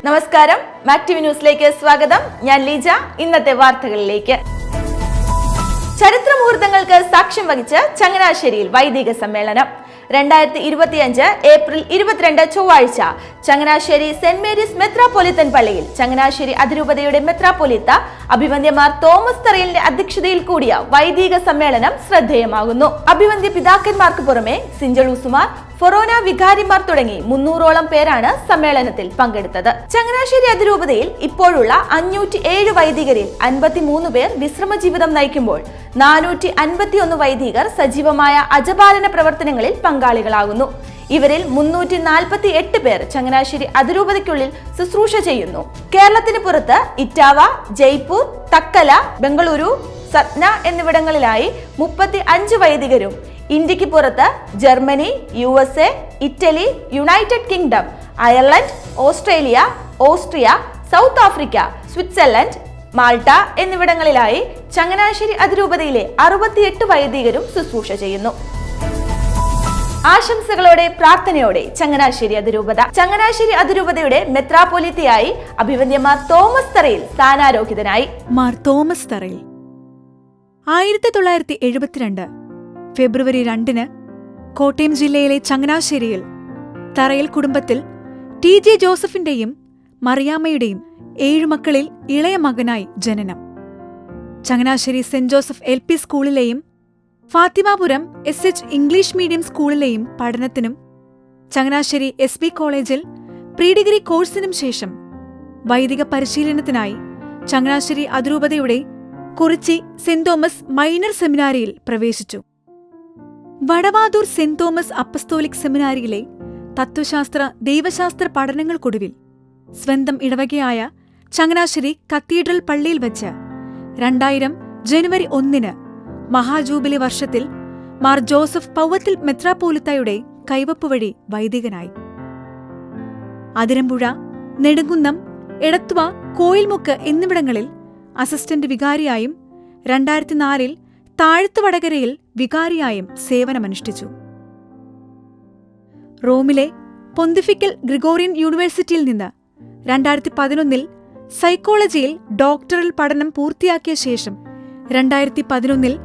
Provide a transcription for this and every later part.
നമസ്കാരം, മാക്ടിവി ന്യൂസിലേക്ക് സ്വാഗതം. ഞാൻ ലീജ. ഇന്നത്തെ വാർത്തകളിലേക്ക്. ചരിത്ര മുഹൂർത്തങ്ങൾക്ക് സാക്ഷ്യം വഹിച്ച് ചങ്ങനാശ്ശേരിയിൽ വൈദിക സമ്മേളനം. 2025 ഏപ്രിൽ 22 ചൊവ്വാഴ്ച ചങ്ങനാശ്ശേരി സെന്റ് മേരീസ് മെത്രാപ്പൊലീത്തൻ പള്ളിയിൽ ചങ്ങനാശ്ശേരി അതിരൂപതയുടെ മെത്രാപ്പൊലീത്ത അഭിവന്ദ്യമാർ തോമസ് തറയിലിന്റെ അധ്യക്ഷതയിൽ കൂടിയ വൈദിക സമ്മേളനം ശ്രദ്ധേയമാകുന്നു. അഭിവന്ദ്യ പിതാക്കന്മാർക്ക് പുറമെ സിഞ്ചളൂസുമാർ, ഫൊറോന വികാരിമാർ തുടങ്ങി 300ഓളം പേരാണ് സമ്മേളനത്തിൽ പങ്കെടുത്തത്. ചങ്ങനാശ്ശേരി അതിരൂപതയിൽ ഇപ്പോഴുള്ള 507 വൈദികരിൽ 53 പേർ വിശ്രമ ജീവിതം നയിക്കുമ്പോൾ 451 വൈദികർ സജീവമായ അജപാലന പ്രവർത്തനങ്ങളിൽ പങ്കാളികളാകുന്നു. ഇവരിൽ 348 പേർ ചങ്ങനാശ്ശേരി അതിരൂപതയ്ക്കുള്ളിൽ ശുശ്രൂഷ ചെയ്യുന്നു. കേരളത്തിന് പുറത്ത് ഇറ്റാവ, ജയ്പൂർ, തക്കല, ബംഗളൂരു, സത്ന എന്നിവിടങ്ങളിലായി 35 വൈദികരും, ഇന്ത്യക്ക് പുറത്ത് Germany, USA, Italy, United Kingdom, Ireland, Australia, Austria, South Africa, Switzerland, Malta എന്നിവിടങ്ങളിലായി ചങ്ങനാശ്ശേരി അതിരൂപതയിലെ 68 വൈദികരും ശുശ്രൂഷ ചെയ്യുന്നു. ആശംസകളോടെ പ്രാർത്ഥനയോടെ ചങ്ങനാശ്ശേരി അതിരൂപത. ചങ്ങനാശ്ശേരി അതിരൂപതയുടെ മെത്രാപ്പൊലീത്തയായി അഭിവന്ദ്യമാർ തോമസ് തറയിൽ സ്ഥാനാരോഹിതനായി. മാർ തോമസ് തറയിൽ 1972 ഫെബ്രുവരി 2 കോട്ടയം ജില്ലയിലെ ചങ്ങനാശ്ശേരിയിൽ തറയിൽ കുടുംബത്തിൽ TJ ജോസഫിന്റെയും മറിയാമ്മയുടെയും 7 മക്കളിൽ ഇളയ മകനായി ജനനം. ചങ്ങനാശ്ശേരി സെന്റ് ജോസഫ് LP സ്കൂളിലെയും ഫാത്തിമാപുരം SH ഇംഗ്ലീഷ് മീഡിയം സ്കൂളിലെയും പഠനത്തിനും ചങ്ങനാശ്ശേരി SB കോളേജിൽ പ്രീ ഡിഗ്രി കോഴ്സിനും ശേഷം വൈദിക പരിശീലനത്തിനായി ചങ്ങനാശ്ശേരി അതിരൂപതയുടെ കുറിച്ചി സെന്റ് തോമസ് മൈനർ സെമിനാരിയിൽ പ്രവേശിച്ചു. വടവാതൂർ സെന്റ് തോമസ് അപ്പസ്തോലിക് സെമിനാരിയിലെ തത്വശാസ്ത്ര ദൈവശാസ്ത്ര പഠനങ്ങൾക്കൊടുവിൽ സ്വന്തം ഇടവകയായ ചങ്ങനാശ്ശേരി കത്തീഡ്രൽ പള്ളിയിൽ വച്ച് 2000 ജനുവരി 1 മഹാജൂബിലി വർഷത്തിൽ മാർ ജോസഫ് പൗവത്തിൽ മെത്രാപ്പോലിത്തയുടെ കൈവപ്പ് വഴി വൈദികനായി. അതിരമ്പുഴ, നെടുങ്കുന്നം, എടത്തുവ, കോയിൽമുക്ക് എന്നിവിടങ്ങളിൽ അസിസ്റ്റന്റ് വികാരിയായും 2004 താഴത്ത് വടകരയിൽ വികാരിയായും സേവനമനുഷ്ഠിച്ചു. റോമിലെ പൊന്തിഫിക്കൽ ഗ്രിഗോറിയൻ യൂണിവേഴ്സിറ്റിയിൽ നിന്ന് 2011 സൈക്കോളജിയിൽ ഡോക്ടറൽ പഠനം പൂർത്തിയാക്കിയ ശേഷം 2011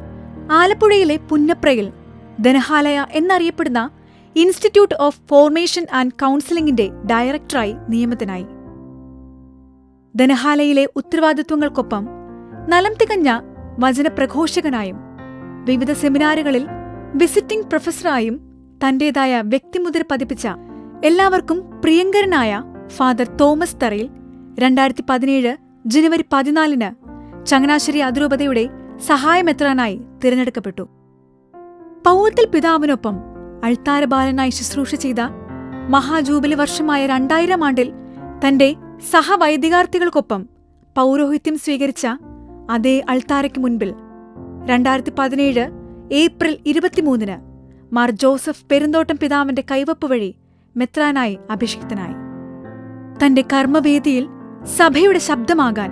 ആലപ്പുഴയിലെ പുന്നപ്രയിൽ ധനഹാലയ എന്നറിയപ്പെടുന്ന ഇൻസ്റ്റിറ്റ്യൂട്ട് ഓഫ് ഫോർമേഷൻ ആൻഡ് കൗൺസിലിംഗിന്റെ ഡയറക്ടറായി നിയമിതനായി. ധനഹാലയിലെ ഉത്തരവാദിത്വങ്ങൾക്കൊപ്പം നലം തികഞ്ഞ വചനപ്രഘോഷകനായും വിവിധ സെമിനാറുകളിൽ വിസിറ്റിംഗ് പ്രൊഫസറായും തന്റേതായ വ്യക്തിമുദ്ര പതിപ്പിച്ച എല്ലാവർക്കും പ്രിയങ്കരനായ ഫാദർ തോമസ് തറയിൽ 2017 ജനുവരി 14 ചങ്ങനാശ്ശേരി അതിരൂപതയുടെ സഹായമെത്രാനായി തിരഞ്ഞെടുക്കപ്പെട്ടു. പൗവത്തിൽ പിതാവിനൊപ്പം അൾത്താരബാലനായി ശുശ്രൂഷ ചെയ്ത മഹാജൂബിലി വർഷമായ 2000 ആണ്ടിൽ തന്റെ സഹവൈദികാർത്ഥികൾക്കൊപ്പം പൗരോഹിത്യം സ്വീകരിച്ച അതേ അൾത്താരയ്ക്ക് മുൻപിൽ 2017 ഏപ്രിൽ 23 മാർ ജോസഫ് പെരുന്തോട്ടം പിതാവിന്റെ കൈവപ്പ് വഴി മെത്രാനായി അഭിഷിക്തനായി. തന്റെ കർമ്മവേദിയിൽ സഭയുടെ ശബ്ദമാകാൻ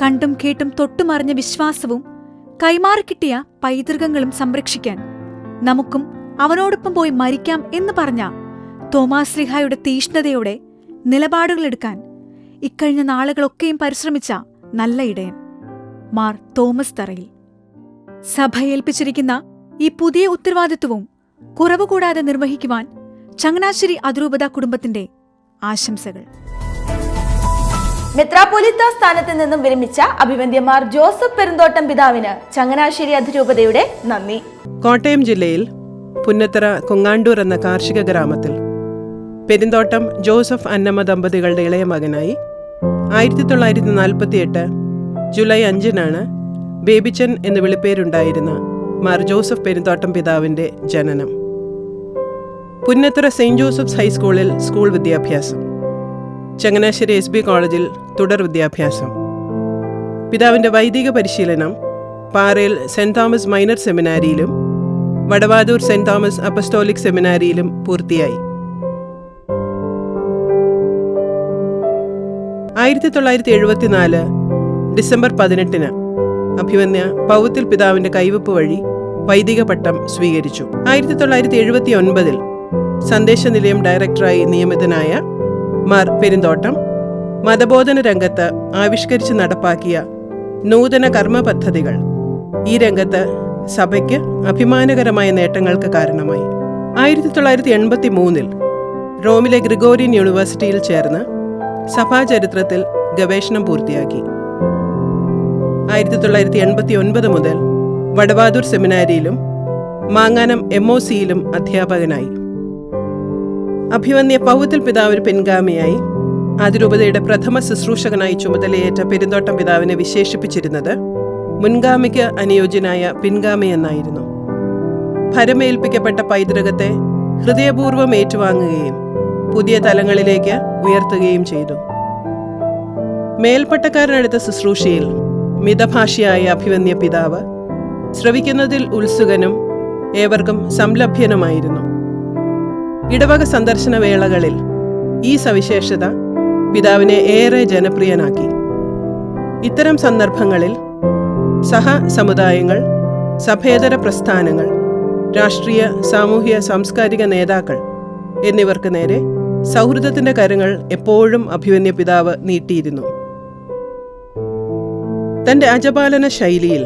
കണ്ടും കേട്ടും തൊട്ടുമറിഞ്ഞ വിശ്വാസവും കൈമാറിക്കിട്ടിയ പൈതൃകങ്ങളും സംരക്ഷിക്കാൻ നമുക്കും അവനോടൊപ്പം പോയി മരിക്കാം എന്ന് പറഞ്ഞ തോമാശ്ലീഹായുടെ തീഷ്ണതയോടെ നിലപാടുകളെടുക്കാൻ ഇക്കഴിഞ്ഞ നാളുകളൊക്കെയും പരിശ്രമിച്ച നല്ല ഇടയൻ മാർ തോമസ് തറയിൽ. സഭ ഏൽപ്പിച്ചിരിക്കുന്ന ഈ പുതിയ ഉത്തരവാദിത്വവും കുറവുകൂടാതെ നിർവഹിക്കുവാൻ ചങ്ങനാശ്ശേരി അതിരൂപത കുടുംബത്തിന്റെ ആശംസകൾ. മെത്രാപ്പൊലീത്ത സ്ഥാനത്ത് നിന്നും വിരമിച്ച അഭിവന്ദ്യമാർ ജോസഫ് പെരുന്തോട്ടം പിതാവിന് ചങ്ങനാശ്ശേരി അതിരൂപതയുടെ നന്ദി. കോട്ടയം ജില്ലയിൽ പുന്നത്തറ കൊങ്ങാണ്ടൂർ എന്ന കാർഷിക ഗ്രാമത്തിൽ പെരുന്തോട്ടം ജോസഫ് അന്നമ്മ ദമ്പതികളുടെ ഇളയ മകനായി 1948 ജൂലൈ 5 ബേബിച്ചൻ എന്ന് വിളിപ്പേരുണ്ടായിരുന്ന മാർ ജോസഫ് പെരുന്തോട്ടം പിതാവിന്റെ ജനനം. പുന്നത്തറ സെയിന്റ് ജോസഫ്സ് ഹൈസ്കൂളിൽ സ്കൂൾ വിദ്യാഭ്യാസം, ചങ്ങനാശ്ശേരി SB കോളേജിൽ തുടർ വിദ്യാഭ്യാസം. പിതാവിന്റെ വൈദിക പരിശീലനം പാറയിൽ സെന്റ് തോമസ് മൈനർ സെമിനാരിയിലും വടവാതൂർ സെന്റ് തോമസ് അപ്പസ്തോലിക് സെമിനാരിയിലും പൂർത്തിയായി. 1974 ഡിസംബർ 18 അഭിവന്യ പൗവത്തിൽ പിതാവിന്റെ കൈവപ്പ് വഴി വൈദിക പട്ടം സ്വീകരിച്ചു. 1979 സന്ദേശ നിലയം ഡയറക്ടറായി നിയമിതനായ മാർ പെരുന്തോട്ടം മതബോധന രംഗത്ത് ആവിഷ്കരിച്ച് നടപ്പാക്കിയ നൂതന കർമ്മ പദ്ധതികൾ ഈ രംഗത്ത് സഭയ്ക്ക് അഭിമാനകരമായ നേട്ടങ്ങൾക്ക് കാരണമായി. 1983 റോമിലെ ഗ്രിഗോറിയൻ യൂണിവേഴ്സിറ്റിയിൽ ചേർന്ന് സഭാചരിത്രത്തിൽ ഗവേഷണം പൂർത്തിയാക്കി. 1989 മുതൽ വടവാതൂർ സെമിനാരിയിലും മാങ്ങാനം MOCയിലും അധ്യാപകനായി. അഭിവന്യ പൗത്തിൽ പിതാവിന് പിൻഗാമിയായി അതിരൂപതയുടെ പ്രഥമ ശുശ്രൂഷകനായി ചുമതലയേറ്റ പെരുന്തോട്ടം പിതാവിനെ വിശേഷിപ്പിച്ചിരുന്നത് മുൻഗാമിക്ക് അനുയോജ്യനായ പിൻഗാമി എന്നായിരുന്നു. ഭരമേൽപ്പിക്കപ്പെട്ട പൈതൃകത്തെ ഹൃദയപൂർവ്വം ഏറ്റുവാങ്ങുകയും പുതിയ തലങ്ങളിലേക്ക് ഉയർത്തുകയും ചെയ്തു. മേൽപ്പട്ടക്കാരനെടുത്ത ശുശ്രൂഷയിൽ മിതഭാഷിയായ അഭിവന്യ പിതാവ് ശ്രവിക്കുന്നതിൽ ഉത്സുകനും ഏവർക്കും സംലഭ്യനുമായിരുന്നു. ഇടവക സന്ദർശന വേളകളിൽ ഈ സവിശേഷത പിതാവിനെ ഏറെ ജനപ്രിയനാക്കി. ഇത്തരം സന്ദർഭങ്ങളിൽ സമുദായങ്ങൾ, സഭേതര പ്രസ്ഥാനങ്ങൾ, രാഷ്ട്രീയ, സാമൂഹ്യ, സാംസ്കാരിക നേതാക്കൾ എന്നിവർക്ക് നേരെ സൗഹൃദത്തിന്റെ കരങ്ങൾ എപ്പോഴും അഭിവന്യ പിതാവ് നീട്ടിയിരുന്നു. തന്റെ അജപാലന ശൈലിയിൽ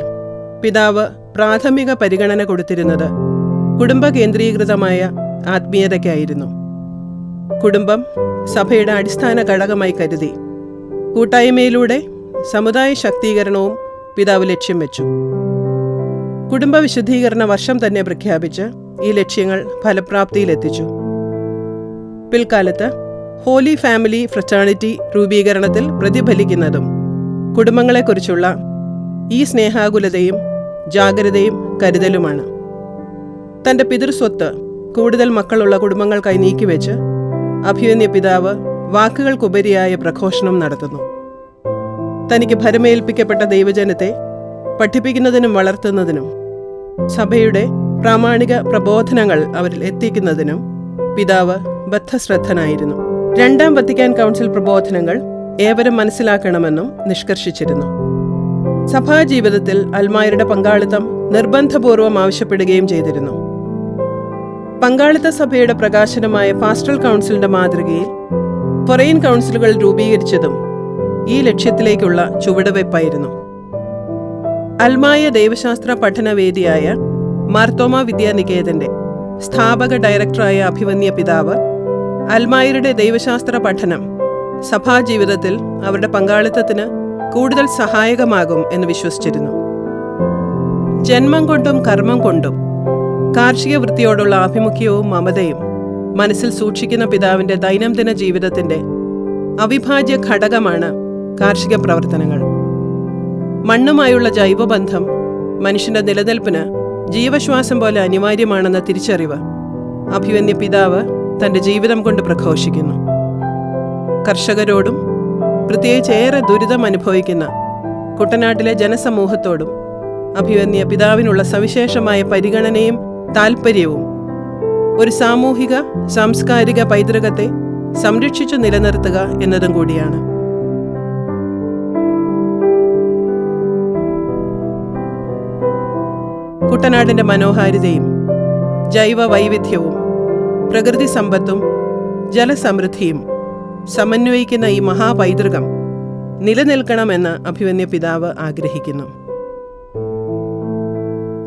പിതാവ് പ്രാഥമിക പരിഗണന കൊടുത്തിരുന്നത് കുടുംബ കേന്ദ്രീകൃതമായ ആത്മീയതയ്ക്കായിരുന്നു. കുടുംബം സഭയുടെ അടിസ്ഥാന ഘടകമായി കരുതി കൂട്ടായ്മയിലൂടെ സമുദായ ശാക്തീകരണവും പിതാവ് ലക്ഷ്യം വെച്ചു. കുടുംബ വിശുദ്ധീകരണ വർഷം തന്നെ പ്രഖ്യാപിച്ച് ഈ ലക്ഷ്യങ്ങൾ ഫലപ്രാപ്തിയിലെത്തിച്ചു. പിൽക്കാലത്ത് ഹോലി ഫാമിലി ഫ്രറ്റേണിറ്റി രൂപീകരണത്തിൽ പ്രതിഫലിക്കുന്നതും കുടുംബങ്ങളെക്കുറിച്ചുള്ള ഈ സ്നേഹാകുലതയും ജാഗ്രതയും കരുതലുമാണ്. തന്റെ പിതൃസ്വത്ത് കൂടുതൽ മക്കളുള്ള കുടുംബങ്ങൾക്കായി നീക്കിവെച്ച് അഭിവന്യ പിതാവ് വാക്കുകൾക്കുപരിയായ പ്രഘോഷണം നടത്തുന്നു. തനിക്ക് ഭരമേൽപ്പിക്കപ്പെട്ട ദൈവജനത്തെ പഠിപ്പിക്കുന്നതിനും വളർത്തുന്നതിനും സഭയുടെ പ്രാമാണിക പ്രബോധനങ്ങൾ അവരിൽ എത്തിക്കുന്നതിനും പിതാവ് ബദ്ധശ്രദ്ധനായിരുന്നു. രണ്ടാം വത്തിക്കാൻ കൗൺസിൽ പ്രബോധനങ്ങൾ ഏവരും മനസ്സിലാക്കണമെന്നും നിഷ്കർഷിച്ചിരുന്നു. സഭാജീവിതത്തിൽ അൽമായരുടെ പങ്കാളിത്തം നിർബന്ധപൂർവം ആവശ്യപ്പെടുകയും ചെയ്തിരുന്നു. പങ്കാളിത്ത സഭയുടെ പ്രകാശനമായ പാസ്റ്ററൽ കൗൺസിലിന്റെ മാതൃകയിൽ ഫൊറൈൻ കൗൺസിലുകൾ രൂപീകരിച്ചതും ഈ ലക്ഷ്യത്തിലേക്കുള്ള ചുവടുവയ്പായിരുന്നു. അൽമായ ദൈവശാസ്ത്ര പഠനവേദിയായ മാർത്തോമ വിദ്യാനികേതന്റെ സ്ഥാപക ഡയറക്ടറായ അഭിവന്യ പിതാവ് അൽമായരുടെ ദൈവശാസ്ത്ര പഠനം സഭാജീവിതത്തിൽ അവരുടെ പങ്കാളിത്തത്തിന് കൂടുതൽ സഹായകമാകും എന്ന് വിശ്വസിച്ചിരുന്നു. ജന്മം കൊണ്ടും കർമ്മം കൊണ്ടും കാർഷിക വൃത്തിയോടുള്ള ആഭിമുഖ്യവും മമതയും മനസ്സിൽ സൂക്ഷിക്കുന്ന പിതാവിന്റെ ദൈനംദിന ജീവിതത്തിന്റെ അവിഭാജ്യ ഘടകമാണ് കാർഷിക പ്രവർത്തനങ്ങൾ. മണ്ണുമായുള്ള ജൈവബന്ധം മനുഷ്യന്റെ നിലനിൽപ്പിന് ജീവശ്വാസം പോലെ അനിവാര്യമാണെന്ന തിരിച്ചറിവ് അഭിവന്യ പിതാവ് തന്റെ ജീവിതം കൊണ്ട് പ്രഘോഷിക്കുന്നു. കർഷകരോടും പ്രത്യേകിച്ച് ഏറെ ദുരിതം അനുഭവിക്കുന്ന കുട്ടനാട്ടിലെ ജനസമൂഹത്തോടും അഭിവന്യ പിതാവിനുള്ള സവിശേഷമായ പരിഗണനയും താൽപ്പര്യവും ഒരു സാമൂഹിക സാംസ്കാരിക പൈതൃകത്തെ സംരക്ഷിച്ചു നിലനിർത്തുക എന്നതും കൂടിയാണ്. കുട്ടനാടിന്റെ മനോഹാരിതയും ജൈവ വൈവിധ്യവും പ്രകൃതി സമ്പത്തും ജലസമൃദ്ധിയും സമന്വയിക്കുന്ന ഈ മഹാപൈതൃകം നിലനിൽക്കണമെന്ന് അഭിവന്യ പിതാവ് ആഗ്രഹിക്കുന്നു.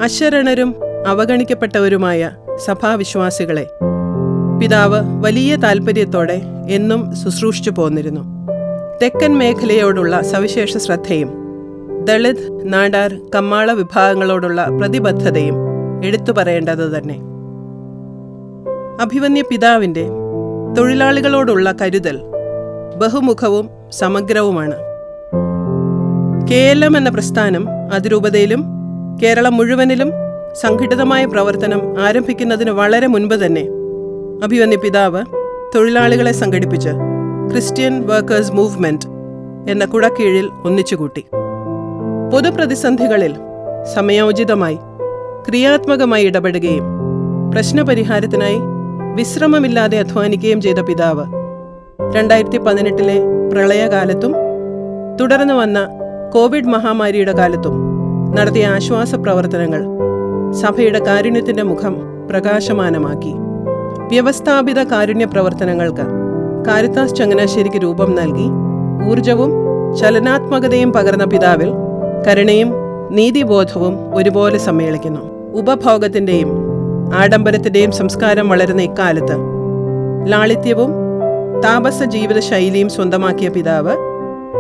അശരണരും അവഗണിക്കപ്പെട്ടവരുമായ സഭാവിശ്വാസികളെ പിതാവ് വലിയ താൽപ്പര്യത്തോടെ എന്നും ശുശ്രൂഷിച്ചു പോന്നിരുന്നു. തെക്കൻ മേഖലയോടുള്ള സവിശേഷ ശ്രദ്ധയും ദളിത്, നാടാർ, കമ്മാള വിഭാഗങ്ങളോടുള്ള പ്രതിബദ്ധതയും എടുത്തു പറയേണ്ടത് തന്നെ. അഭിവന്യ പിതാവിന്റെ തൊഴിലാളികളോടുള്ള കരുതൽ ബഹുമുഖവും സമഗ്രവുമാണ്. KLM എന്ന പ്രസ്ഥാനം അതിരൂപതയിലും കേരളം മുഴുവനിലും സംഘടിതമായ പ്രവർത്തനം ആരംഭിക്കുന്നതിന് വളരെ മുൻപ് തന്നെ അഭിവന്യ പിതാവ് തൊഴിലാളികളെ സംഘടിപ്പിച്ച് ക്രിസ്ത്യൻ വർക്കേഴ്സ് മൂവ്മെന്റ് എന്ന കുടക്കീഴിൽ ഒന്നിച്ചുകൂട്ടി. പൊതുപ്രതിസന്ധികളിൽ സമയോചിതമായി ക്രിയാത്മകമായി ഇടപെടുകയും പ്രശ്നപരിഹാരത്തിനായി വിശ്രമമില്ലാതെ അധ്വാനിക്കുകയും ചെയ്ത പിതാവ് 2018 പ്രളയകാലത്തും തുടർന്ന് വന്ന കോവിഡ് മഹാമാരിയുടെ കാലത്തും നടത്തിയ ആശ്വാസ പ്രവർത്തനങ്ങൾ സഭയുടെ കാരുണ്യത്തിന്റെ മുഖം പ്രകാശമാനമാക്കി. വ്യവസ്ഥാപിത കാരുണ്യ പ്രവർത്തനങ്ങൾക്ക് കാരിത്താസ് ചങ്ങനാശ്ശേരിക്ക് രൂപം നൽകി ഊർജവും ചലനാത്മകതയും പകർന്ന പിതാവിൽ കരുണയും നീതിബോധവും ഒരുപോലെ സമ്മേളിക്കുന്നു. ഉപഭോഗത്തിൻ്റെയും ആഡംബരത്തിൻ്റെയും സംസ്കാരം വളരുന്ന ഇക്കാലത്ത് ലാളിത്യവും താപസ ജീവിത ശൈലിയും സ്വന്തമാക്കിയ പിതാവ്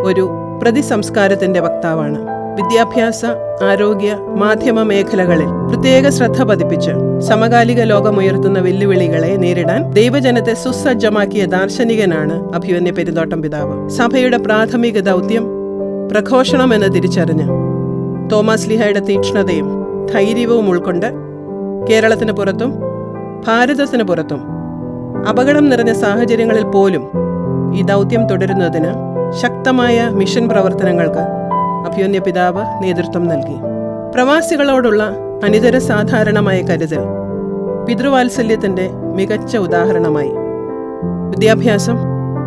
ഒരു പ്രതിസംസ്കാരത്തിൻ്റെ വക്താവാണ്. വിദ്യാഭ്യാസ, ആരോഗ്യ, മാധ്യമ മേഖലകളിൽ പ്രത്യേക ശ്രദ്ധ പതിപ്പിച്ച് സമകാലിക ലോകമുയർത്തുന്ന വെല്ലുവിളികളെ നേരിടാൻ ദൈവജനത്തെ സുസജ്ജമാക്കിയ ദാർശനികനാണ് അഭിമന്യ പെരുന്തോട്ടം പിതാവ്. സഭയുടെ പ്രാഥമിക ദൗത്യം പ്രഘോഷണമെന്ന് തിരിച്ചറിഞ്ഞ് തോമാസ് ലീഹയുടെ തീക്ഷ്ണതയും ധൈര്യവും ഉൾക്കൊണ്ട് കേരളത്തിന് പുറത്തും ഭാരതത്തിന് പുറത്തും അപകടം നിറഞ്ഞ സാഹചര്യങ്ങളിൽ പോലും ഈ ദൗത്യം തുടരുന്നതിന് ശക്തമായ മിഷൻ പ്രവർത്തനങ്ങൾക്ക് അഭിമന്യ പിതാവ് നേതൃത്വം നൽകി. പ്രവാസികളോടുള്ള അനിതര സാധാരണമായ കരുതൽ പിതൃവാത്സല്യത്തിൻ്റെ മികച്ച ഉദാഹരണമായി. വിദ്യാഭ്യാസം,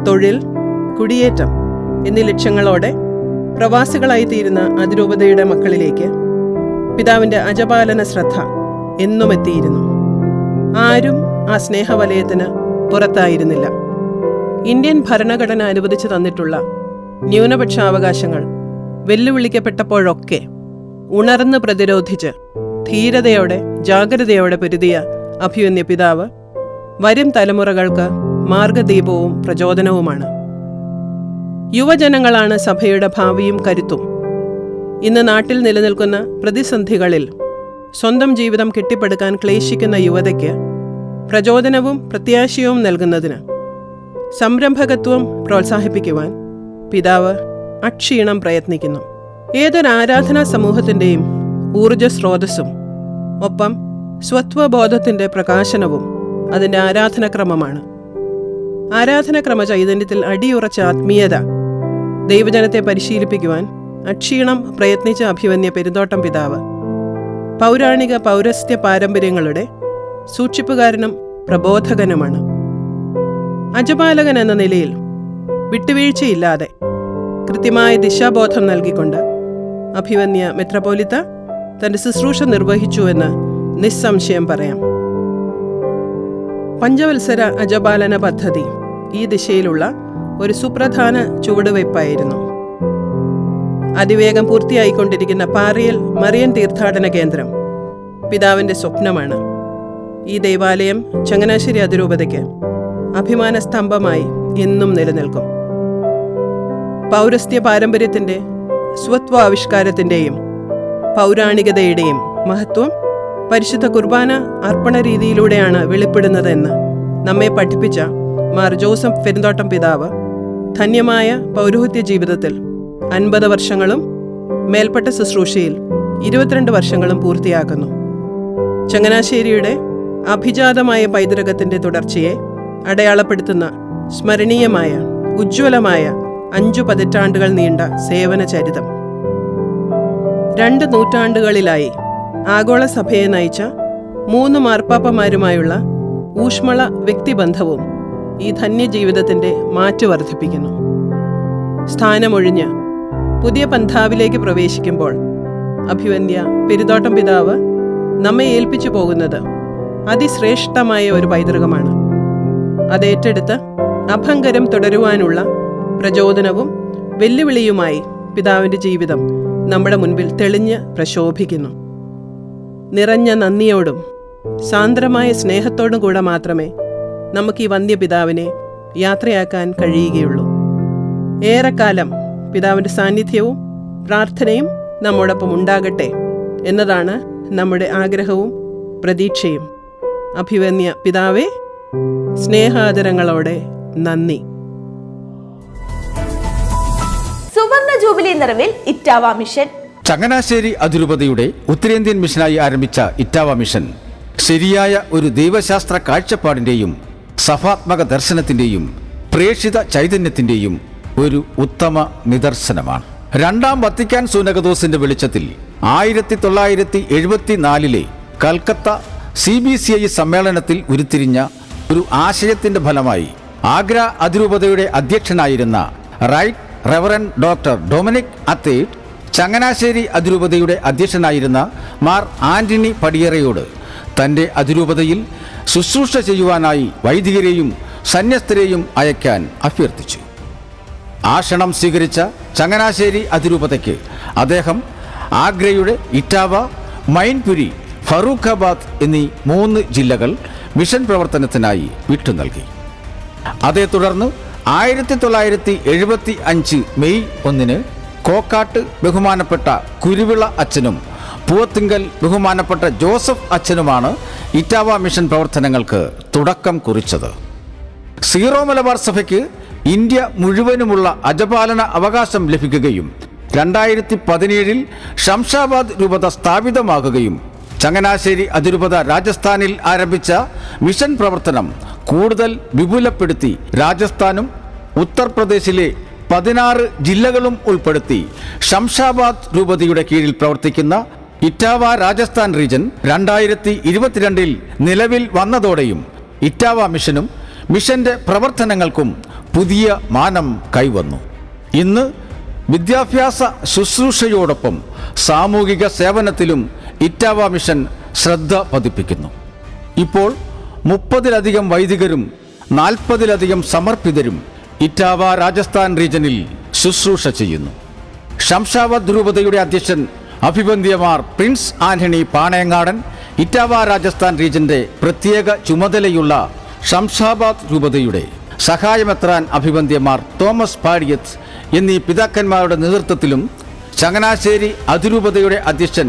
തൊഴിൽ, കുടിയേറ്റം എന്നീ ലക്ഷ്യങ്ങളോടെ പ്രവാസികളായിത്തീരുന്ന അതിരൂപതയുടെ മക്കളിലേക്ക് പിതാവിൻ്റെ അജപാലന ശ്രദ്ധ എന്നും എത്തിയിരുന്നു. ആരും ആ സ്നേഹവലയത്തിന് പുറത്തായിരുന്നില്ല. ഇന്ത്യൻ ഭരണഘടന അനുവദിച്ചു തന്നിട്ടുള്ള ന്യൂനപക്ഷാവകാശങ്ങൾ വെല്ലുവിളിക്കപ്പെട്ടപ്പോഴൊക്കെ ഉണർന്ന് പ്രതിരോധിച്ച് ധീരതയോടെ, ജാഗ്രതയോടെ പൊരുതിയ അഭിമന്യ പിതാവ് വരും തലമുറകൾക്ക് മാർഗദീപവും പ്രചോദനവുമാണ്. യുവജനങ്ങളാണ് സഭയുടെ ഭാവിയും കരുത്തും. ഇന്ന് നാട്ടിൽ നിലനിൽക്കുന്ന പ്രതിസന്ധികളിൽ സ്വന്തം ജീവിതം കെട്ടിപ്പടുക്കാൻ ക്ലേശിക്കുന്ന യുവതയ്ക്ക് പ്രചോദനവും പ്രത്യാശയവും നൽകുന്നതിന് സംരംഭകത്വം പ്രോത്സാഹിപ്പിക്കുവാൻ പിതാവ് അക്ഷീണം പ്രയത്നിക്കുന്നു. ഏതൊരു ആരാധനാ സമൂഹത്തിൻ്റെയും ഊർജ സ്രോതസ്സും ഒപ്പം സ്വത്വബോധത്തിൻ്റെ പ്രകാശനവും അതിൻ്റെ ആരാധനക്രമമാണ്. ആരാധനക്രമ ചൈതന്യത്തിൽ അടിയുറച്ച ആത്മീയത ദൈവജനത്തെ പരിശീലിപ്പിക്കുവാൻ അക്ഷീണം പ്രയത്നിച്ച അഭിമന്യ പെരുന്തോട്ടം പിതാവ് പൗരാണിക പൗരസ്ത്യ പാരമ്പര്യങ്ങളുടെ സൂക്ഷിപ്പുകാരനും പ്രബോധകനുമാണ്. അജപാലകൻ എന്ന നിലയിൽ വിട്ടുവീഴ്ചയില്ലാതെ കൃത്യമായ ദിശാബോധം നൽകിക്കൊണ്ട് അഭിമന്യ മെത്രാപ്പോലീത്ത തൻ്റെ ശുശ്രൂഷ നിർവഹിച്ചുവെന്ന് നിസ്സംശയം പറയാം. പഞ്ചവത്സര അജപാലന പദ്ധതി ഈ ദിശയിലുള്ള ഒരു സുപ്രധാന ചുവടുവയ്പ്പായിരുന്നു. അതിവേഗം പൂർത്തിയായിക്കൊണ്ടിരിക്കുന്ന പാറിയൽ മറിയൻ തീർത്ഥാടന കേന്ദ്രം പിതാവിൻ്റെ സ്വപ്നമാണ്. ഈ ദൈവാലയം ചങ്ങനാശ്ശേരി അതിരൂപതയ്ക്ക് അഭിമാന സ്തംഭമായി എന്നും നിലനിൽക്കും. പൗരസ്ത്യ പാരമ്പര്യത്തിൻ്റെ സ്വത്വാവിഷ്കാരത്തിൻ്റെയും പൗരാണികതയുടെയും മഹത്വം പരിശുദ്ധ കുർബാന അർപ്പണ രീതിയിലൂടെയാണ് വെളിപ്പെടുന്നതെന്ന് നമ്മെ പഠിപ്പിച്ച മാർ ജോസഫ് പെരുന്തോട്ടം പിതാവ് ധന്യമായ പൗരോഹിത്യ ജീവിതത്തിൽ 50 വർഷങ്ങളും മേൽപ്പെട്ട ശുശ്രൂഷയിൽ 22 വർഷങ്ങളും പൂർത്തിയാക്കുന്നു. ചങ്ങനാശ്ശേരിയുടെ അഭിജാതമായ പൈതൃകത്തിൻ്റെ തുടർച്ചയെ അടയാളപ്പെടുത്തുന്ന സ്മരണീയമായ, ഉജ്ജ്വലമായ 5 പതിറ്റാണ്ടുകൾ നീണ്ട സേവന ചരിതം. 2 നൂറ്റാണ്ടുകളിലായി ആഗോള സഭയെ നയിച്ച 3 മാർപ്പാപ്പമാരുമായുള്ള ഊഷ്മള വ്യക്തിബന്ധവും ഈ ധന്യജീവിതത്തിൻ്റെ മാറ്റ് വർദ്ധിപ്പിക്കുന്നു. സ്ഥാനമൊഴിഞ്ഞ് പുതിയ പന്ഥാവിലേക്ക് പ്രവേശിക്കുമ്പോൾ അഭിമന്യ പെരുന്തോട്ടം പിതാവ് നമ്മെ ഏൽപ്പിച്ചു പോകുന്നത് അതിശ്രേഷ്ഠമായ ഒരു പൈതൃകമാണ്. അതേറ്റെടുത്ത് അഭംഗരം തുടരുവാനുള്ള പ്രചോദനവും വെല്ലുവിളിയുമായി പിതാവിൻ്റെ ജീവിതം നമ്മുടെ മുൻപിൽ തെളിഞ്ഞ് പ്രശോഭിക്കുന്നു. നിറഞ്ഞ നന്ദിയോടും സാന്ദ്രമായ സ്നേഹത്തോടും കൂടെ മാത്രമേ നമുക്ക് ഈ വന്ധ്യപിതാവിനെ യാത്രയാക്കാൻ കഴിയുകയുള്ളൂ. ഏറെക്കാലം പിതാവിൻ്റെ സാന്നിധ്യവും പ്രാർത്ഥനയും നമ്മോടൊപ്പം ഉണ്ടാകട്ടെ എന്നതാണ് നമ്മുടെ ആഗ്രഹവും പ്രതീക്ഷയും. അഭിമന്യ പിതാവേ, സ്നേഹാദരങ്ങളോടെ നന്ദി. സുവർണ ജൂബിലി നിറവിൽ ഇറ്റാവ മിഷൻ. ചങ്ങനാശ്ശേരി അതിരൂപതയുടെ ഉത്തരേന്ത്യൻ മിഷനായി ആരംഭിച്ച ഇറ്റാവ മിഷൻ ശരിയായ ഒരു ദൈവശാസ്ത്ര കാഴ്ചപ്പാടിൻ്റെയും സഭാത്മക ദർശനത്തിൻ്റെയും പ്രേക്ഷിത ചൈതന്യത്തിൻ്റെയും ഒരു ഉത്തമ നിദർശനമാണ്. 2ാം വത്തിക്കാൻ സൂനകദോസിന്റെ വെളിച്ചത്തിൽ 1974 കൽക്കത്ത CBCI സമ്മേളനത്തിൽ ഉരുത്തിരിഞ്ഞ ഒരു ആശയത്തിന്റെ ഫലമായി ആഗ്ര അതിരൂപതയുടെ അധ്യക്ഷനായിരുന്ന right reverend doctor Dominic Athaide Changanassery അതിരൂപതയുടെ അധ്യക്ഷനായിരുന്ന മാർ ആന്റണി പടിയറയോട് തൻ്റെ അതിരൂപതയിൽ ശുശ്രൂഷ ചെയ്യുവാനായി വൈദികരെയും സന്യസ്തരെയും അയക്കാൻ അഭ്യർത്ഥിച്ചു. ആഷണം സ്വീകരിച്ച ചങ്ങനാശ്ശേരി അതിരൂപതയ്ക്ക് അദ്ദേഹം ആഗ്രയുടെ ഇറ്റാവ, മൈൻപുരി, ഫറൂഖാബാദ് എന്നീ 3 ജില്ലകൾ മിഷൻ പ്രവർത്തനത്തിനായി വിട്ടു നൽകി. അതേ തുടർന്ന് 1975 മെയ് 1 കോക്കാട്ട് ബഹുമാനപ്പെട്ട കുരുവിള അച്ഛനും പൂവത്തിങ്കൽ ബഹുമാനപ്പെട്ട ജോസഫ് അച്ഛനുമാണ് ഇറ്റാവ മിഷൻ പ്രവർത്തനങ്ങൾക്ക് തുടക്കം കുറിച്ചത്. സീറോ മലബാർ സഭയ്ക്ക് ഇന്ത്യ മുഴുവനുമുള്ള അജപാലന അവകാശം ലഭിക്കുകയും 2017 ശംഷാബാദ് രൂപത സ്ഥാപിതമാകുകയും ചങ്ങനാശ്ശേരി അതിരൂപത രാജസ്ഥാനിൽ ആരംഭിച്ച മിഷൻ പ്രവർത്തനം കൂടുതൽ വിപുലപ്പെടുത്തി രാജസ്ഥാനും ഉത്തർപ്രദേശിലെ 16 ജില്ലകളും ഉൾപ്പെടുത്തി ശംഷാബാദ് രൂപതയുടെ കീഴിൽ പ്രവർത്തിക്കുന്ന ഇറ്റാവ രാജസ്ഥാൻ റീജൻ 2022 നിലവിൽ വന്നതോടെയും ഇറ്റാവ മിഷനും മിഷന്റെ പ്രവർത്തനങ്ങൾക്കും പുതിയ മാനം കൈവന്നു. ഇന്ന് വിദ്യാഭ്യാസ ശുശ്രൂഷയോടൊപ്പം സാമൂഹിക സേവനത്തിലും ഇറ്റാവ മിഷൻ ശ്രദ്ധ പതിപ്പിക്കുന്നു. ഇപ്പോൾ 30-ലധികം വൈദികരും 40-ലധികം സമർപ്പിതരും ഇറ്റാവ രാജസ്ഥാൻ റീജനിൽ ശുശ്രൂഷ ചെയ്യുന്നു. ശംഷാബാദ് രൂപതയുടെ അധ്യക്ഷൻ അഭിവന്ദ്യമാർ പ്രിൻസ് ആന്റണി പാണയങ്ങാടൻ, ഇറ്റാവ രാജസ്ഥാൻ റീജന്റെ പ്രത്യേക ചുമതലയുള്ള ശംഷാബാദ് രൂപതയുടെ സഹായമെത്രാൻ അഭിവന്ദ്യമാർ തോമസ് പാടിയത്ത് എന്നീ പിതാക്കന്മാരുടെ നേതൃത്വത്തിലും ചങ്ങനാശ്ശേരി അതിരൂപതയുടെ അധ്യക്ഷൻ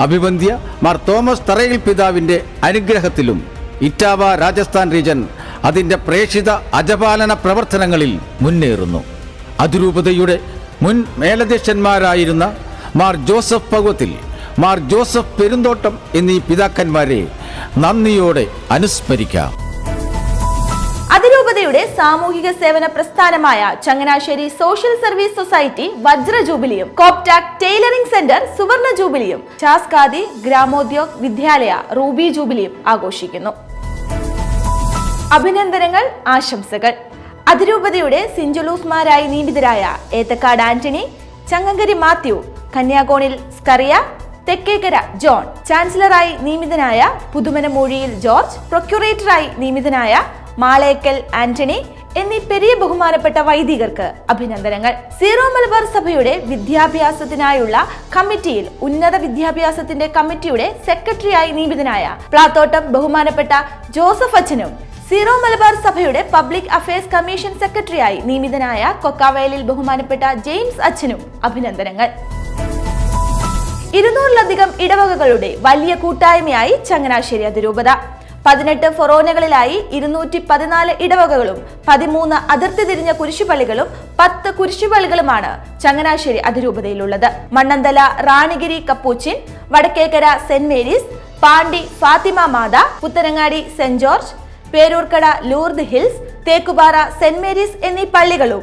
അഭിവന്ദ്യ മാർ തോമസ് തറയിൽ പിതാവിൻ്റെ അനുഗ്രഹത്തിലും ഇറ്റാവ രാജസ്ഥാൻ റീജൻ അതിൻ്റെ പ്രേക്ഷിത അജപാലന പ്രവർത്തനങ്ങളിൽ മുന്നേറുന്നു. അതിരൂപതയുടെ മുൻ മേലധ്യക്ഷന്മാരായിരുന്ന മാർ ജോസഫ് പകുത്തിൽ, മാർ ജോസഫ് പെരുന്തോട്ടം എന്നീ പിതാക്കന്മാരെ നന്ദിയോടെ അനുസ്മരിക്കാം. അതിരൂപതയുടെ സാമൂഹിക സേവന പ്രസ്ഥാനമായ ചങ്ങനാശ്ശേരി സോഷ്യൽ സർവീസ് സൊസൈറ്റി വജ്ര ജൂബിലിയും, കോപ്റ്റാക് ടൈലറിംഗ് സെന്റർ സുവർണ ജൂബിലിയും, ചാസ്കാദി ഗ്രാമോദ്യോഗ് വിദ്യാലയ റൂബി ജൂബിലിയും ആഘോഷിക്കുന്നു. അഭിനന്ദനങ്ങൾ, ആശംസകൾ. അതിരൂപതയുടെ സിഞ്ചുലൂസ്മാരായി നിയമിതരായ ഏത്തക്കാട് ആന്റണി, ചങ്ങങ്കരി മാത്യു, കന്യാകോണിൽ സ്കറിയ, തെക്കേക്കര ജോൺ, ചാൻസലറായി നിയമിതനായ പുതുമനമൂഴിയിൽ ജോർജ്, പ്രൊക്യൂറേറ്ററായി നിയമിതനായ മാളേക്കൽ ആന്റണി എന്നീ പെരിയ ബഹുമാനപ്പെട്ട വൈദികർക്ക് അഭിനന്ദനങ്ങൾ. സീറോ മലബാർ സഭയുടെ വിദ്യാഭ്യാസത്തിനായുള്ള കമ്മിറ്റിയിൽ ഉന്നത വിദ്യാഭ്യാസത്തിന്റെ കമ്മിറ്റിയുടെ സെക്രട്ടറിയായി നിയമിതനായ പ്ലാത്തോട്ടം ബഹുമാനപ്പെട്ട ജോസഫ് അച്ഛനും, സീറോ മലബാർ സഭയുടെ പബ്ലിക് അഫയേഴ്സ് കമ്മീഷൻ സെക്രട്ടറിയായി നിയമിതനായ കൊക്കാവയലിൽ ബഹുമാനപ്പെട്ട ജെയിംസ് അച്ഛനും അഭിനന്ദനങ്ങൾ. 200-ലധികം ഇടവകകളുടെ വലിയ കൂട്ടായ്മയായി ചങ്ങനാശ്ശേരി അതിരൂപത. 18 ഫൊറോനകളിലായി 214 ഇടവകകളും 13 അതിർത്തി തിരിഞ്ഞ കുരിശുപള്ളികളും 10 കുരിശുപള്ളികളുമാണ് ചങ്ങനാശ്ശേരി അതിരൂപതയിലുള്ളത്. Mannanthala Ranigiri Capuchin, Vadakkekara Saint Mary's, Pandi Fatima Matha, Puthenangadi Saint George, Peroorkada Lourdes Hills, Thekkupara Saint Mary's എന്നീ പള്ളികളും,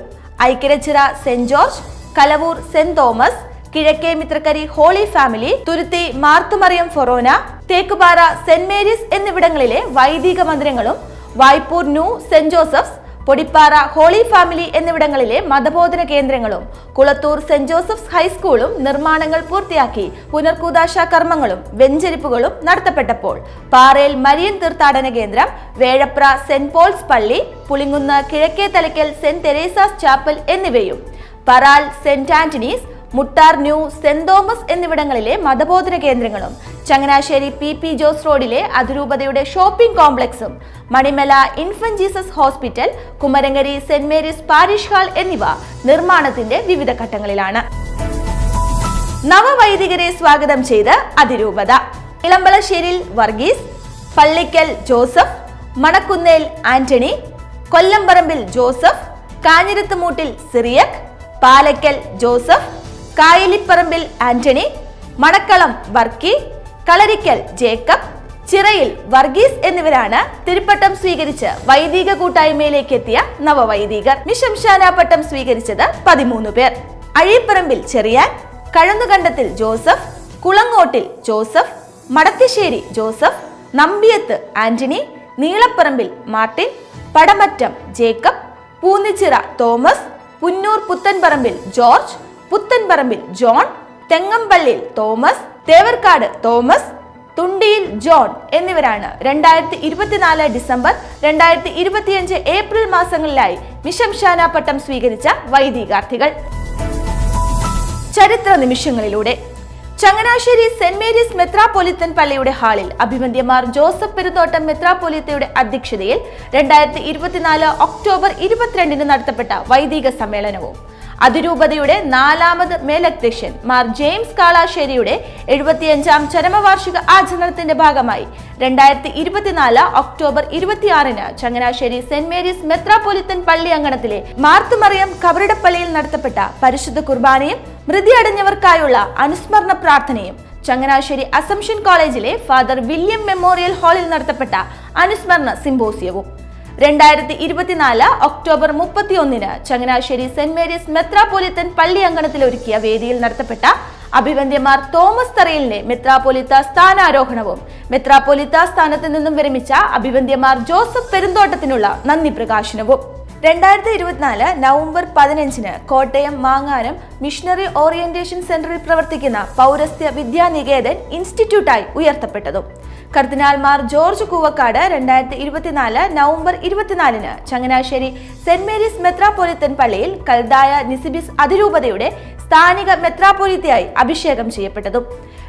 Aikkarachira Saint George, Kalavoor Saint Thomas, Kizhakke Mithrakkary Holy Family, Thuruthy Marthamariam forane, Thekkupara Saint Mary's എന്നിവിടങ്ങളിലെ വൈദിക മന്ദിരങ്ങളും, Vaipur New Saint Joseph's, Podippara Holy Family എന്നിവിടങ്ങളിലെ മതബോധന കേന്ദ്രങ്ങളും, കുളത്തൂർ സെന്റ് ജോസഫ്സ് ഹൈസ്കൂളും നിർമ്മാണങ്ങൾ പൂർത്തിയാക്കി പുനർകൂദാശ കർമ്മങ്ങളും വെഞ്ചരിപ്പുകളും നടത്തപ്പെട്ടപ്പോൾ പാറയിൽ മരിയൻ തീർത്ഥാടന കേന്ദ്രം, വേഴപ്ര സെന്റ് പോൾസ് പള്ളി, പുളിങ്കുന്ന് കിഴക്കേ തലയ്ക്കൽ സെന്റ് തെരേസാസ് ചാപ്പൽ എന്നിവയും, Paral Saint Anthony's, Muttar New Saint Thomas എന്നിവിടങ്ങളിലെ മതബോധന കേന്ദ്രങ്ങളും, ചങ്ങനാശ്ശേരി PP ജോസ് റോഡിലെ അതിരൂപതയുടെ ഷോപ്പിംഗ് കോംപ്ലക്സും, Manimala Infant Jesus Hospital, Kumarankari Saint Mary's Parish Hall എന്നിവ നിർമ്മാണത്തിന്റെ വിവിധ ഘട്ടങ്ങളിലാണ്. നവവൈദികരെ സ്വാഗതം ചെയ്ത് അതിരൂപത. ഇളമ്പളശ്ശേരിയിൽ Varghese, Pallickal Joseph, Manakkunnel Antony, Kollamparambil Joseph, Kanjirathumoottil Cyriac, Palakkal Joseph, Kayaliparambil Antony, Manakkalam Varkey, Kalarickal Jacob, Chirayil Varghese എന്നിവരാണ് തിരുപ്പട്ടം സ്വീകരിച്ച് വൈദിക കൂട്ടായ്മയിലേക്ക് എത്തിയ നവവൈദികർ. മിശംശാന പട്ടം സ്വീകരിച്ചത് 13 പേർ. Azhiparambil Cherian, Kazhunnukandathil Joseph, Kulangottil Joseph, Madathiserry Joseph, Nambiath Antony, Neelaparambil Martin, Padamattam Jacob, Poonnichira Thomas, Punnoor Puthenparambil George, Puthenparambil John, Thengampallil Thomas, Thevarkad Thomas, Thundiyil John എന്നിവരാണ് 2024 ഡിസംബർ 2025 ഏപ്രിൽ മാസങ്ങളിലായി മിശംശാന പട്ടം സ്വീകരിച്ച വൈദികാർത്ഥികൾ. ചരിത്ര നിമിഷങ്ങളിലൂടെ ചങ്ങനാശ്ശേരി സെന്റ് മേരീസ് മെത്രാപ്പൊലിത്തൻ പള്ളിയുടെ ഹാളിൽ അഭിവന്ദ്യമാർ ജോസഫ് പെരുന്തോട്ടം മെത്രാപ്പൊലിത്തയുടെ അധ്യക്ഷതയിൽ 2024 ഒക്ടോബർ 22 നടത്തപ്പെട്ട വൈദിക സമ്മേളനവും അതിരൂപതയുടെ 4ാമത് മേലധ്യക്ഷൻ മാർ ജെയിംസ് കാളാശ്ശേരിയുടെ 75ാം ചരമവാർഷിക ആചരണത്തിന്റെ ഭാഗമായി 2024 ഒക്ടോബർ 26 ചങ്ങനാശ്ശേരി സെന്റ് മേരീസ് മെത്രാപ്പൊലിത്തൻ പള്ളി അങ്കണത്തിലെ മാർത്തുമറിയം കബറിടപ്പള്ളിയിൽ നടത്തപ്പെട്ട പരിശുദ്ധ കുർബാനയും മൃതി അടഞ്ഞവർക്കായുള്ള അനുസ്മരണ പ്രാർത്ഥനയും ചങ്ങനാശ്ശേരി അസംഷൻ കോളേജിലെ ഫാദർ വില്യം മെമ്മോറിയൽ ഹാളിൽ നടത്തപ്പെട്ട അനുസ്മരണ സിംബോസിയവും 2024 ഒക്ടോബർ 31 ചങ്ങനാശ്ശേരി സെന്റ് മേരീസ് മെത്രാപ്പൊലിത്തൻ പള്ളി അങ്കണത്തിൽ ഒരുക്കിയ വേദിയിൽ നടത്തപ്പെട്ട അഭിവന്ദ്യമാർ തോമസ് തറയിലിന്റെ മെത്രാപ്പൊലിത്ത സ്ഥാനാരോഹണവും മെത്രാപ്പൊലിത്ത സ്ഥാനത്ത് നിന്നും വിരമിച്ച അഭിവന്ദ്യമാർ ജോസഫ് പെരുന്തോട്ടത്തിനുള്ള നന്ദി പ്രകാശനവും 2024 നവംബർ 15 കോട്ടയം മാങ്ങാനം മിഷണറി ഓറിയന്റേഷൻ സെന്ററിൽ പ്രവർത്തിക്കുന്ന പൗരസ്ത്യ വിദ്യാനികേതൻ ഇൻസ്റ്റിറ്റ്യൂട്ടായി ഉയർത്തപ്പെട്ടതും കർദിനാൾമാർ ജോർജ് കൂവക്കാട് 2024 നവംബർ 24 ചങ്ങനാശ്ശേരി സെന്റ് മേരീസ് മെത്രാപ്പൊലിത്തൻ പള്ളിയിൽ കൽദായ നിസിബിസ് അതിരൂപതയുടെ സ്ഥാനിക മെത്രാപ്പൊലിത്തയായി അഭിഷേകം ചെയ്യപ്പെട്ടതും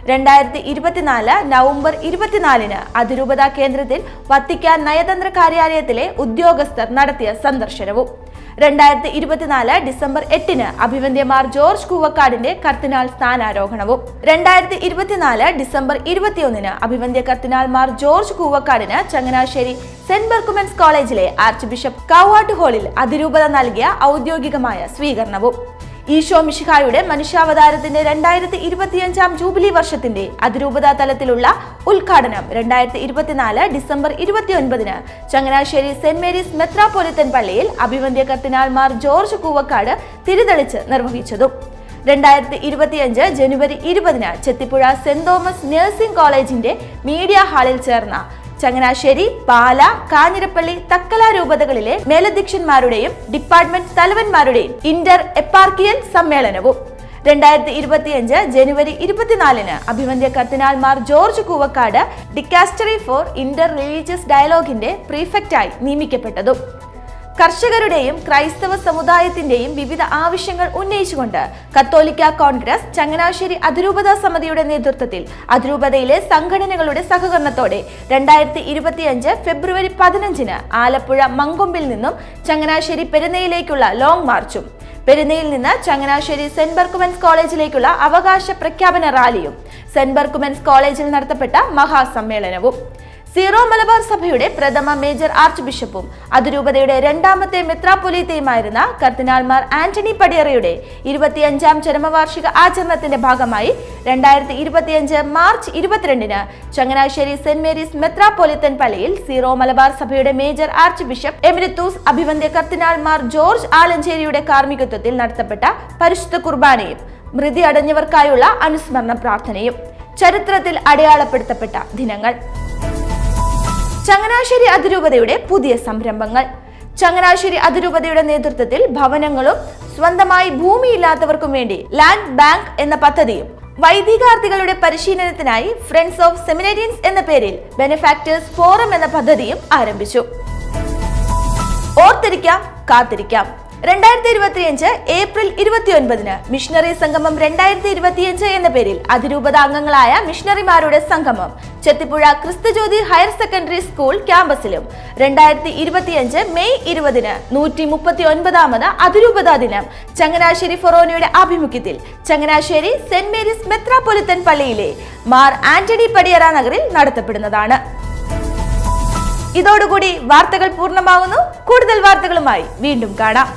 2024 നവംബർ 24 അതിരൂപത കേന്ദ്രത്തിൽ വത്തിക്കാൻ നയതന്ത്ര കാര്യാലയത്തിലെ ഉദ്യോഗസ്ഥർ നടത്തിയ സന്ദർശനവും 2024 ഡിസംബർ 8 അഭിവന്ദ്യമാർ ജോർജ് കൂവക്കാടിന്റെ കർദിനാൾ സ്ഥാനാരോഹണവും 2024 ഡിസംബർ 21 അഭിവന്ദ്യ കർദിനാൾമാർ ജോർജ് കൂവക്കാടിന് ചങ്ങനാശ്ശേരി സെന്റ് ബർക്കുമെൻസ് കോളേജിലെ ആർച്ച് ബിഷപ്പ് കാവാട്ട് ഹാളിൽ അതിരൂപത നൽകിയ ഔദ്യോഗികമായ സ്വീകരണവും ഈശോ മിശിഹായുടെ മനുഷ്യാവതാരത്തിന്റെ 2025 ജൂബിലി വർഷത്തിന്റെ അതിരൂപതാ തലത്തിലുള്ള ഉദ്ഘാടനം 2024 December 29 Changanassery Saint Mary's metropolitan പള്ളിയിൽ അഭിവന്ദ്യ കർദിനാൾമാർ ജോർജ് കൂവക്കാട് തിരിതെളിച്ച് നിർവഹിച്ചതും 2025 January 20 Chethipuzha Saint Thomas nursing കോളേജിന്റെ മീഡിയ ഹാളിൽ ചേർന്ന ചങ്ങനാശ്ശേരി, പാല, കാഞ്ഞിരപ്പള്ളി, തക്കല രൂപതകളിലെ മേലധ്യക്ഷന്മാരുടെയും ഡിപ്പാർട്ട്മെന്റ് തലവന്മാരുടെയും ഇന്റർ എപ്പാർക്കിയൽ സമ്മേളനവും 2025 ജനുവരി 24 അഭിവന്ദ്യ കർദിനാൾമാർ George Koovakad dicastery for inter religious ഡയലോഗിന്റെ പ്രീഫെക്റ്റായി നിയമിക്കപ്പെട്ടതും കർഷകരുടെയും ക്രൈസ്തവ സമുദായത്തിന്റെയും വിവിധ ആവശ്യങ്ങൾ ഉന്നയിച്ചുകൊണ്ട് കത്തോലിക്ക കോൺഗ്രസ് ചങ്ങനാശ്ശേരി അതിരൂപതാ സമിതിയുടെ നേതൃത്വത്തിൽ അതിരൂപതയിലെ സംഘടനകളുടെ സഹകരണത്തോടെ 2025 ഫെബ്രുവരി 15 ആലപ്പുഴ മങ്കൊമ്പിൽ നിന്നും ചങ്ങനാശ്ശേരി പെരുന്നയിലേക്കുള്ള ലോങ് മാർച്ചും പെരുന്നയിൽ നിന്ന് ചങ്ങനാശ്ശേരി സെന്റ് ബർക്കുമെൻസ് കോളേജിലേക്കുള്ള അവകാശ പ്രഖ്യാപന റാലിയും സെന്റ് ബർക്കുമെൻസ് കോളേജിൽ നടത്തപ്പെട്ട മഹാസമ്മേളനവും സീറോ മലബാർ സഭയുടെ പ്രഥമ മേജർ ആർച്ച് ബിഷപ്പും അതിരൂപതയുടെ 2ാമത്തെ മെത്രാപ്പൊലീത്തയുമായിരുന്ന കർദിനാൾമാർ ആന്റണി പടിയറയുടെ 25ാം ചരമവാർഷിക ആചരണത്തിന്റെ ഭാഗമായി 2025 March 22 Changanassery Saint Mary's metropolitan പള്ളിയിൽ സീറോ മലബാർ സഭയുടെ മേജർ ആർച്ച് ബിഷപ്പ് എമിരിത്തൂസ് അഭിവന്ദ്യ കർദിനാൾമാർ ജോർജ് ആലഞ്ചേരിയുടെ കാർമ്മികത്വത്തിൽ നടത്തപ്പെട്ട പരിശുദ്ധ കുർബാനയും മൃതി അടഞ്ഞവർക്കായുള്ള അനുസ്മരണ പ്രാർത്ഥനയും ചരിത്രത്തിൽ അടയാളപ്പെടുത്തപ്പെട്ട ദിനങ്ങൾ. ചങ്ങനാശ്ശേരി അതിരൂപതയുടെ പുതിയ സംരംഭങ്ങൾ. ചങ്ങനാശ്ശേരി അതിരൂപതയുടെ നേതൃത്വത്തിൽ ഭവനങ്ങളും സ്വന്തമായി ഭൂമിയില്ലാത്തവർക്കും വേണ്ടി ലാൻഡ് ബാങ്ക് എന്ന പദ്ധതിയും വൈദികാർത്ഥികളുടെ പരിശീലനത്തിനായി ഫ്രണ്ട്സ് ഓഫ് സെമിനേരിയൻസ് എന്ന പേരിൽ ബെനഫാക്ടേഴ്സ് ഫോറം എന്ന പദ്ധതിയും ആരംഭിച്ചു. ഓർത്തിരിക്കാം, കാത്തിരിക്കാം. 2025 ഏപ്രിൽ 29 മിഷണറി സംഗമം 2025 എന്ന പേരിൽ അതിരൂപത അംഗങ്ങളായ മിഷണറിമാരുടെ സംഗമം Chethipuzha Kristhujyothi higher secondary school ക്യാമ്പസിലും 2025 മെയ് 20 139ാമത് അതിരൂപതാ ദിനം ചങ്ങനാശ്ശേരി ഫൊറോനയുടെ ആഭിമുഖ്യത്തിൽ ചങ്ങനാശ്ശേരി സെന്റ് മേരീസ് മെത്രാപ്പൊലിത്തൻ പള്ളിയിലെ മാർ ആന്റണി പടിയറ നഗറിൽ നടത്തപ്പെടുന്നതാണ്. ഇതോടുകൂടി വാർത്തകൾ പൂർണ്ണമാകുന്നു. കൂടുതൽ വാർത്തകളുമായി വീണ്ടും കാണാം.